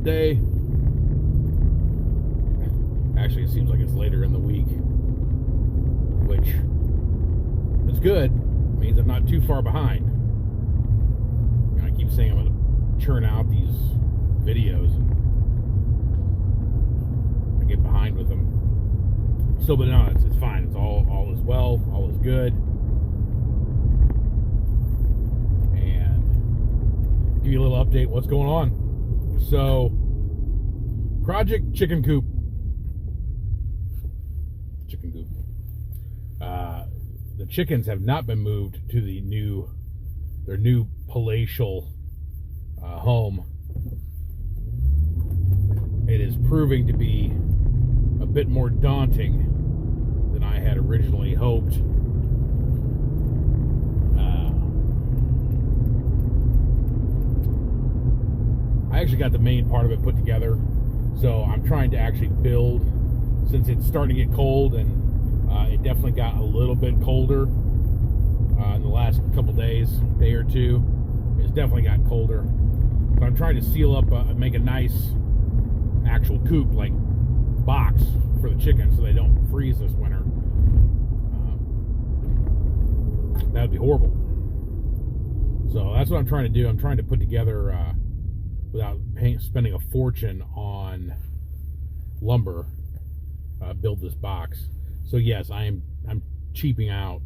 day. Actually, it seems like it's later in the week, which is good. It means I'm not too far behind. I keep saying I'm going to churn out these videos, and I get behind with them. So, but no, it's fine. It's all is well. All is good. And give you a little update what's going on. So, Project Chicken Coop. The chickens have not been moved to their new palatial home. It is proving to be a bit more daunting than I had originally hoped. I actually got the main part of it put together, so I'm trying to actually build, since it's starting to get cold, and it definitely got a little bit colder in the last couple days, day or two. It's definitely got colder. So I'm trying to seal up, make a nice actual coop, like box for the chickens, so they don't freeze this winter. That would be horrible. So that's what I'm trying to do. I'm trying to put together, without spending a fortune on lumber, build this box. So yes, I'm cheaping out.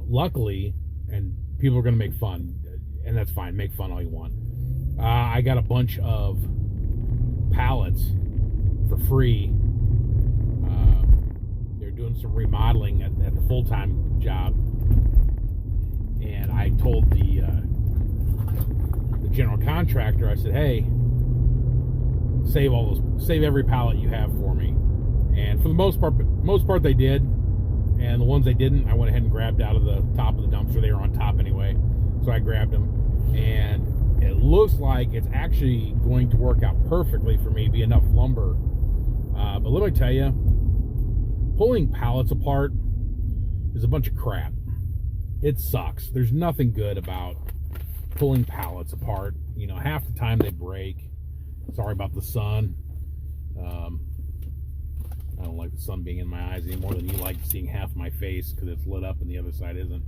Luckily, and people are going to make fun, and that's fine. Make fun all you want. I got a bunch of pallets for free. They're doing some remodeling at the full-time job, and I told the general contractor, I said, "Hey, save every pallet you have for me." And for the most part they did. And the ones they didn't, I went ahead and grabbed out of the top of the dumpster. They were on top anyway, so I grabbed them. And it looks like it's actually going to work out perfectly for me, be enough lumber. But let me tell you, pulling pallets apart is a bunch of crap. It sucks. There's nothing good about pulling pallets apart. You know, half the time they break. Sorry about the sun. I don't like the sun being in my eyes any more than you like seeing half my face, because it's lit up and the other side isn't.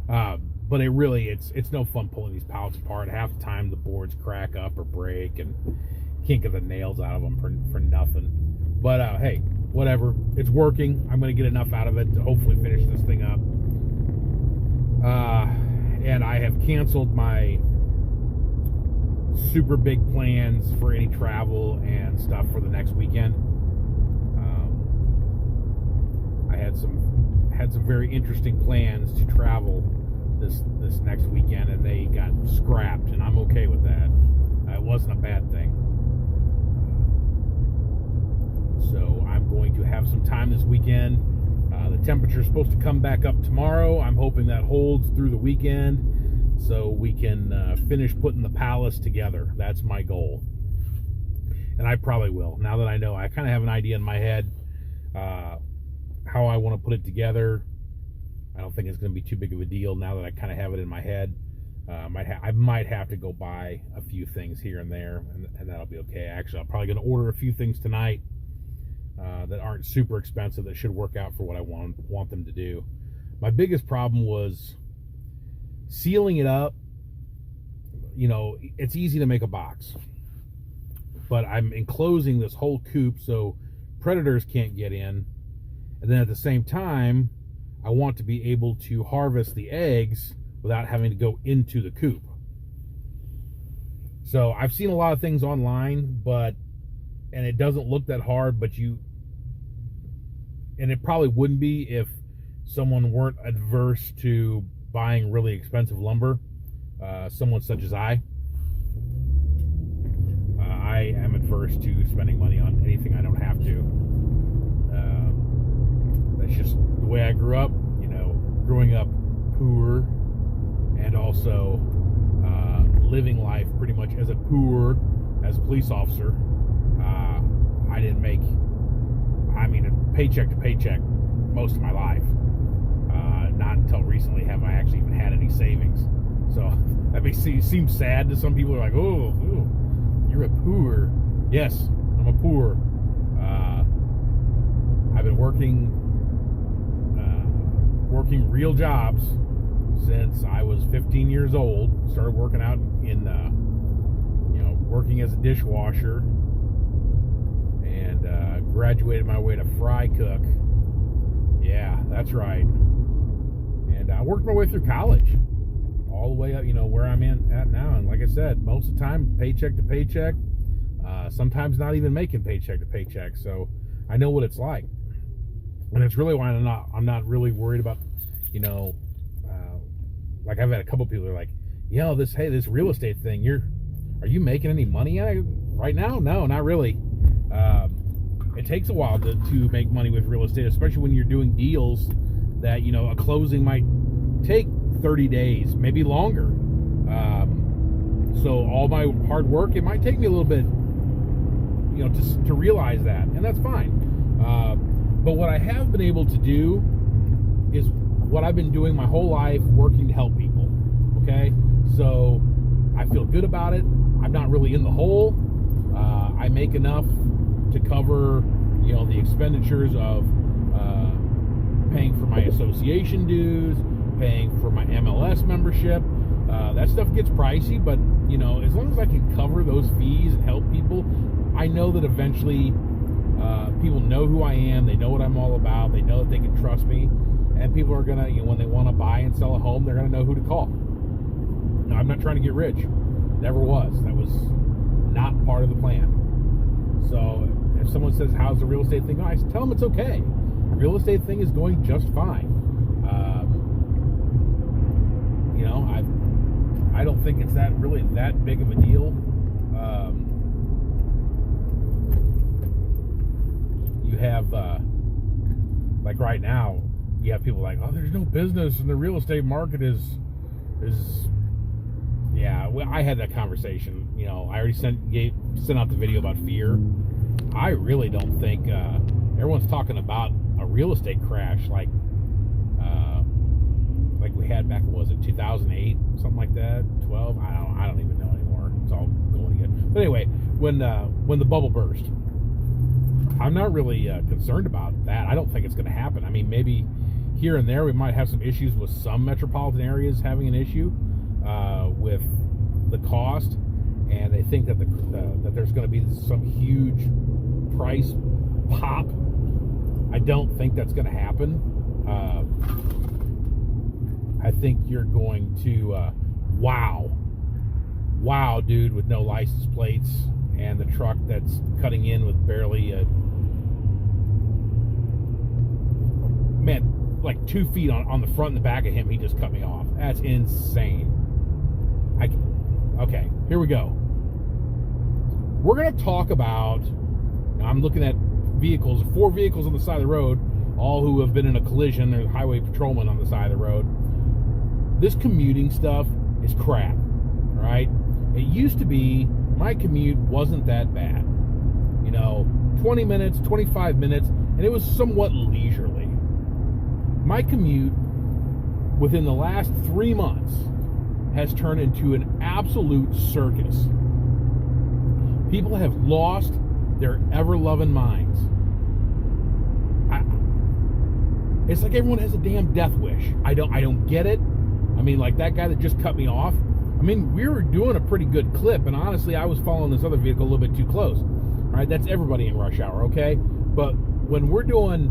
But it's no fun pulling these pallets apart. Half the time the boards crack up or break, and can't get the nails out of them for nothing. But hey, whatever. It's working. I'm going to get enough out of it to hopefully finish this thing up. And I have canceled my super big plans for any travel and stuff for the next weekend. I had some very interesting plans to travel this next weekend, and they got scrapped, and I'm okay with that. It wasn't a bad thing. So I'm going to have some time this weekend. The temperature is supposed to come back up tomorrow. I'm hoping that holds through the weekend, so we can finish putting the pallets together. That's my goal, and I probably will. Now that I know, I kind of have an idea in my head how I want to put it together. I don't think it's going to be too big of a deal now that I kind of have it in my head. I might have to go buy a few things here and there, and that'll be okay. Actually, I'm probably going to order a few things tonight that aren't super expensive, that should work out for what I want them to do. My biggest problem was sealing it up. You know, it's easy to make a box, but I'm enclosing this whole coop so predators can't get in. And then at the same time, I want to be able to harvest the eggs without having to go into the coop. So I've seen a lot of things online, and it doesn't look that hard, and it probably wouldn't be if someone weren't adverse to buying really expensive lumber, someone such as I am adverse to spending money on anything I don't have to. That's just the way I grew up, you know, growing up poor, and also living life pretty much as a police officer. I didn't make, paycheck to paycheck most of my life. Not until recently have I actually even had any savings. So that may seem sad to some people. They're like, oh, You're a poor. Yes, I'm a poor. I've been working real jobs since I was 15 years old. Started working out in, working as a dishwasher, and graduated my way to fry cook. Yeah, that's right. And I worked my way through college, all the way up, where I'm at now. And like I said, most of the time, paycheck to paycheck. Sometimes not even making paycheck to paycheck. So I know what it's like, and it's really why I'm not really worried about, like I've had a couple people who are like, this real estate thing, are you making any money at it right now? No, not really. It takes a while to make money with real estate, especially when you're doing deals that, a closing might take 30 days, maybe longer. So all my hard work, it might take me a little bit, to realize that, and that's fine. But what I have been able to do is what I've been doing my whole life, working to help people. Okay, so I feel good about it. I'm not really in the hole. I make enough to cover, the expenditures of paying for my association dues, paying for my MLS membership. That stuff gets pricey, but as long as I can cover those fees and help people, I know that eventually people know who I am. They know what I'm all about. They know that they can trust me, and people are gonna, when they want to buy and sell a home, they're gonna know who to call. Now, I'm not trying to get rich. Never was. That was not part of the plan. So if someone says, how's the real estate thing? I tell them it's okay. The real estate thing is going just fine. I don't think it's that big of a deal. You have, like right now, you have people like, oh, there's no business and the real estate market is yeah. Well, I had that conversation. I already sent out the video about fear. I really don't think everyone's talking about a real estate crash like we had back, what was it, 2008, something like that, 12? I don't even know anymore. It's all going again. But anyway, when the bubble burst, I'm not really concerned about that. I don't think it's going to happen. I mean, maybe here and there we might have some issues with some metropolitan areas having an issue with the cost, and they think that that there's going to be some huge price pop. I don't think that's going to happen. I think you're going to wow, dude, with no license plates and the truck that's cutting in with barely like 2 feet on the front and the back of him. He just cut me off. That's insane. Okay, here we go. We're going to talk about, I'm looking at vehicles, 4 vehicles on the side of the road, all who have been in a collision. There's highway patrolmen on the side of the road. This commuting stuff is crap, all right? It used to be my commute wasn't that bad. 20 minutes, 25 minutes, and it was somewhat leisurely. My commute within the last 3 months has turned into an absolute circus. People have lost their ever-loving minds. It's like everyone has a damn death wish. I don't get it. I mean, like that guy that just cut me off. I mean, we were doing a pretty good clip, and honestly, I was following this other vehicle a little bit too close. All right, that's everybody in rush hour, okay? But when we're doing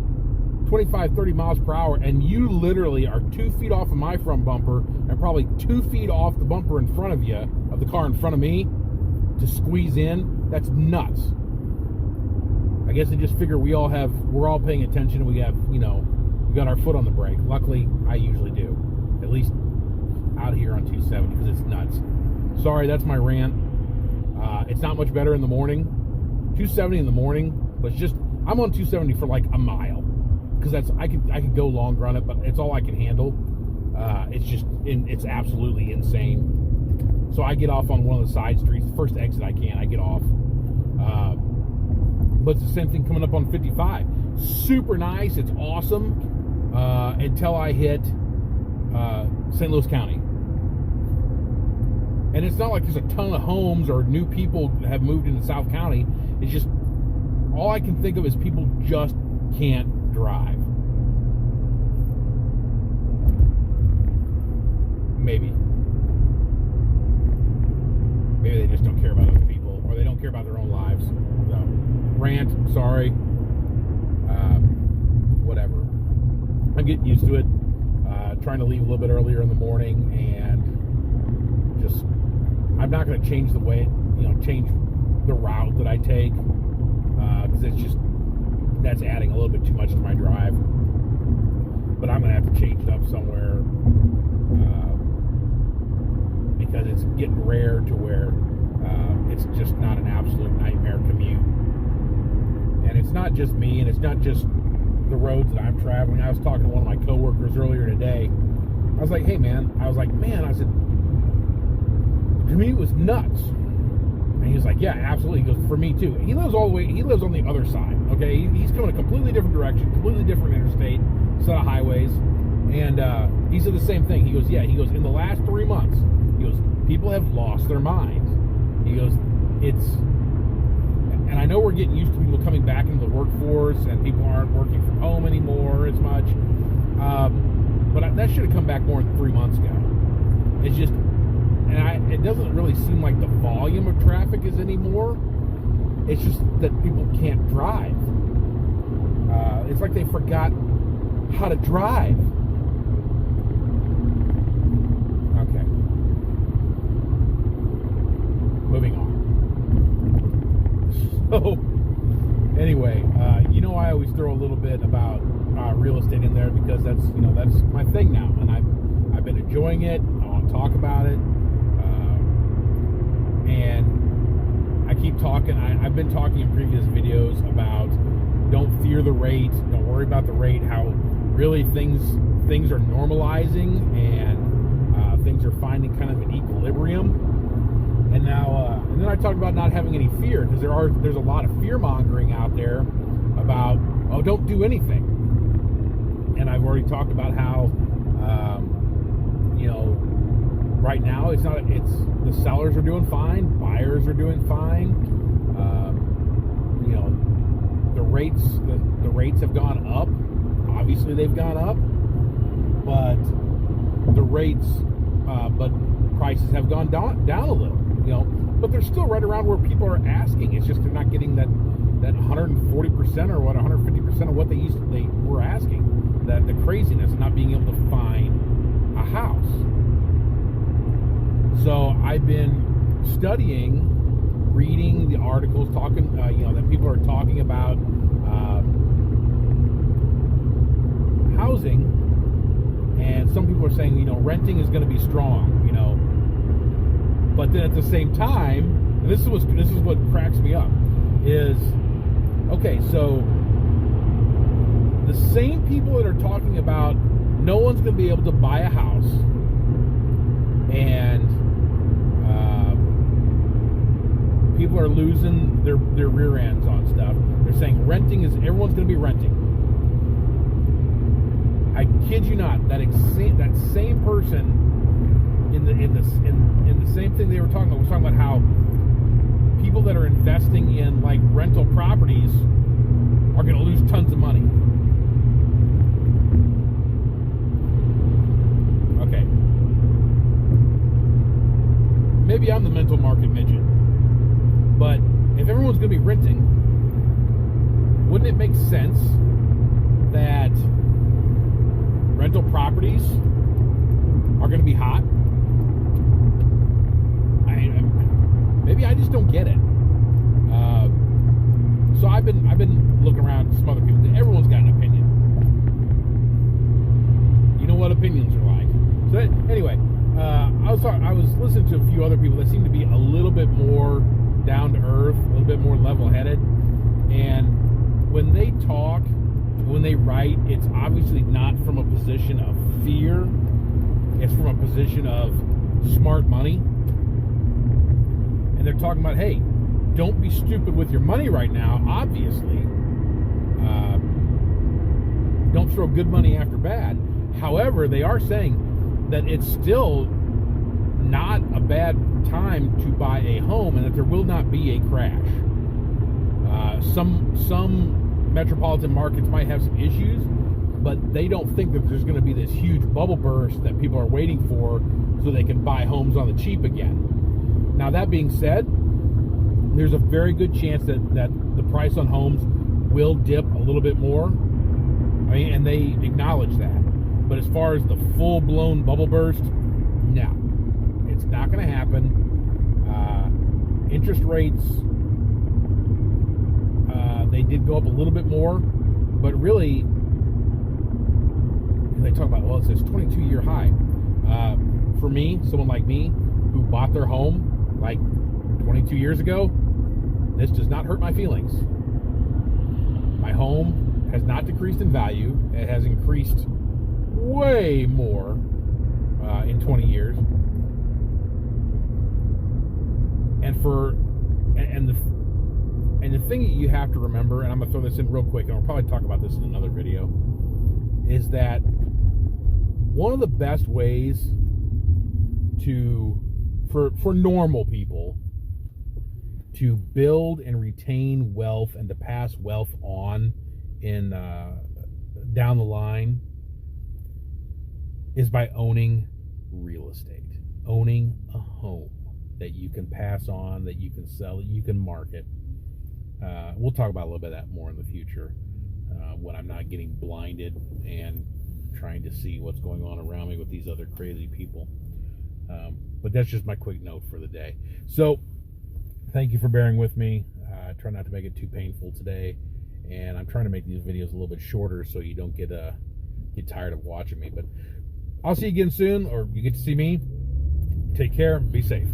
25, 30 miles per hour, and you literally are 2 feet off of my front bumper and probably 2 feet off the bumper in front of you, of the car in front of me, to squeeze in, that's nuts. I guess I just figure we're all paying attention, and we have, we got our foot on the brake. Luckily, I usually do. At least out here on 270, because it's nuts. Sorry, that's my rant. It's not much better in the morning. 270 in the morning, but I'm on 270 for like a mile, because I could go longer on it, but it's all I can handle. It's absolutely insane. So I get off on one of the side streets, the first exit I can, I get off. But it's the same thing coming up on 55. Super nice, it's awesome, until I hit St. Louis County. And it's not like there's a ton of homes or new people have moved into South County. It's just, all I can think of is people just can't drive. Maybe they just don't care about other people, or they don't care about their own lives. So, rant, sorry. Whatever. I'm getting used to it. Trying to leave a little bit earlier in the morning, and just, I'm not going to change the way, change the route that I take, because it's just, that's adding a little bit too much to my drive. But I'm going to have to change it up somewhere, because it's getting rare to where it's just not an absolute nightmare commute. And it's not just me, and it's not just the roads that I'm traveling. I was talking to one of my coworkers earlier today. I was like, hey man, I said, the commute was nuts. And he was like, yeah, absolutely. He goes, for me too. He lives on the other side. Okay, he's coming a completely different direction, completely different interstate, set of highways. And he said the same thing. He goes, yeah, in the last 3 months, he goes, people have lost their minds. He goes, and I know we're getting used to people coming back into the workforce, and people aren't working from home anymore as much. But that should have come back more than 3 months ago. It's just, it doesn't really seem like the volume of traffic is anymore. It's just that people can't drive. It's like they forgot how to drive. Okay. Moving on. So, anyway, I always throw a little bit about real estate in there, because that's my thing now, and I've been enjoying it. I want to talk about it, and I keep talking. I've been talking in previous videos about don't fear the rate, don't worry about the rate. How really things are normalizing, and things are finding kind of an equilibrium. And now, and then I talked about not having any fear, because there's a lot of fear mongering out there about, oh, don't do anything. And I've already talked about how, right now it's the sellers are doing fine, buyers are doing fine. The rates have gone up. Obviously, they've gone up, but but prices have gone down a little. But they're still right around where people are asking. It's just they're not getting that 140% or 150% of what they were asking. That the craziness of not being able to find a house. So I've been studying, reading the articles, talking, that people are talking about housing, and some people are saying, renting is going to be strong, But then at the same time, and this is what cracks me up, is, okay, so the same people that are talking about no one's going to be able to buy a house, and people are losing their rear ends on stuff. They're saying everyone's going to be renting. I kid you not, that same person in the same thing they were talking about was talking about how people that are investing in like rental properties are going to lose tons of money. Okay. Maybe I'm the mental market midget, but if everyone's going to be renting, wouldn't it make sense that rental properties are going to be hot? Maybe I just don't get it. So I've been looking around at some other people. Everyone's got an opinion. You know what opinions are like. So anyway, I was listening to a few other people that seem to be a little bit more down to earth, a little bit more level-headed, and when they talk, when they write, it's obviously not from a position of fear. It's from a position of smart money. And they're talking about, hey, don't be stupid with your money right now, obviously. Don't throw good money after bad. However, they are saying that it's still not a bad time to buy a home, and that there will not be a crash. Some metropolitan markets might have some issues, but they don't think that there's going to be this huge bubble burst that people are waiting for so they can buy homes on the cheap again. Now, that being said, there's a very good chance that the price on homes will dip a little bit more. I mean, and they acknowledge that. But as far as the full-blown bubble burst, no. It's not going to happen. Interest rates, they did go up a little bit more, but really, they talk about, well, it's this 22-year high. For me, someone like me who bought their home like 22 years ago, this does not hurt my feelings. My home has not decreased in value. It has increased way more in 20 years. And the thing that you have to remember, and I'm going to throw this in real quick, and I'll probably talk about this in another video, is that one of the best ways for normal people to build and retain wealth and to pass wealth on in down the line is by owning real estate, owning a home that you can pass on, that you can sell, that you can market. We'll talk about a little bit of that more in the future when I'm not getting blinded and trying to see what's going on around me with these other crazy people. But that's just my quick note for the day. So thank you for bearing with me. I try not to make it too painful today, and I'm trying to make these videos a little bit shorter so you don't get tired of watching me. But I'll see you again soon, or you get to see me. Take care. Be safe.